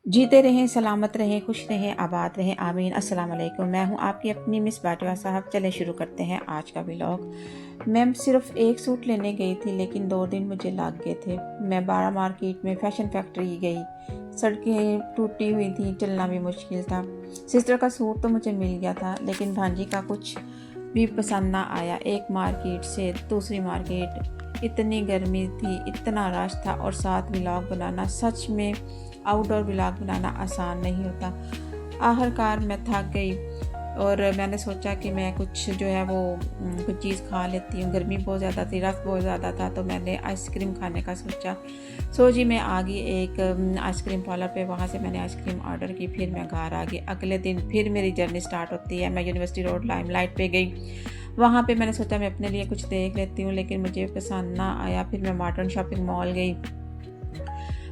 जीते रहें, सलामत रहें, खुश रहें, आबाद रहें, आमीन। अस्सलाम वालेकुम। मैं हूं आपकी अपनी मिस बाटवा साहब। चलें शुरू करते हैं आज का व्लॉग। मैं सिर्फ एक सूट लेने गई थी लेकिन 2 दिन मुझे लग गए थे। मैं बारा मार्केट में फ़ैशन फैक्ट्री गई। सड़कें टूटी हुई थी, चलना भी मुश्किल था। सिस्टर का सूट तो मुझे मिल गया था लेकिन भांजी का कुछ भी पसंद ना आया। एक मार्केट से दूसरी मार्केट, इतनी गर्मी थी, इतना रश था और साथ व्लॉग बनाना, सच में आउटडोर व्लॉग बनाना आसान नहीं होता। आखिरकार मैं थक गई और मैंने सोचा कि मैं कुछ जो है वो कुछ चीज़ खा लेती हूँ। गर्मी बहुत ज़्यादा थी, रश बहुत ज़्यादा था, तो मैंने आइसक्रीम खाने का सोचा। जी मैं आ गई एक आइसक्रीम पार्लर पे। वहाँ से मैंने आइसक्रीम ऑर्डर की, फिर मैं घर आ गई। अगले दिन फिर मेरी जर्नी स्टार्ट होती है। मैं यूनिवर्सिटी रोड लाइमलाइट पे गई। वहाँ पे मैंने सोचा मैं अपने लिए कुछ देख लेती हूँ लेकिन मुझे पसंद ना आया। फिर मैं मॉडर्न शॉपिंग मॉल गई।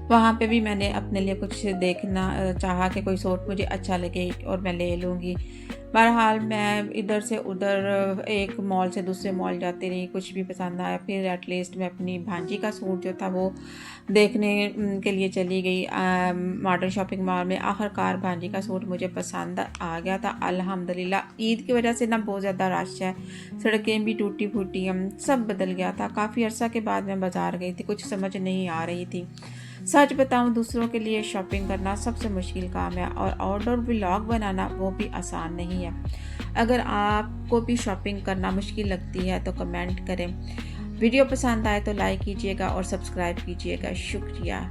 वहाँ पे भी मैंने अपने लिए कुछ देखना चाहा कि कोई सूट मुझे अच्छा लगे और मैं ले लूँगी। बहरहाल मैं इधर से उधर एक मॉल से दूसरे मॉल जाती रही, कुछ भी पसंद आया। फिर एटलीस्ट मैं अपनी भांजी का सूट जो था वो देखने के लिए चली गई मॉडर्न शॉपिंग मॉल में। आखिरकार भांजी का सूट मुझे पसंद आ गया था अल्हम्दुलिल्लाह। ईद की वजह से ना बहुत ज़्यादा रश है, सड़कें भी टूटी फूटी, सब बदल गया था। काफ़ी अर्सा के बाद मैं बाज़ार गई थी, कुछ समझ नहीं आ रही थी। सच बताऊं, दूसरों के लिए शॉपिंग करना सबसे मुश्किल काम है और आउटडोर व्लॉग बनाना वो भी आसान नहीं है। अगर आपको भी शॉपिंग करना मुश्किल लगती है तो कमेंट करें। वीडियो पसंद आए तो लाइक कीजिएगा और सब्सक्राइब कीजिएगा। शुक्रिया।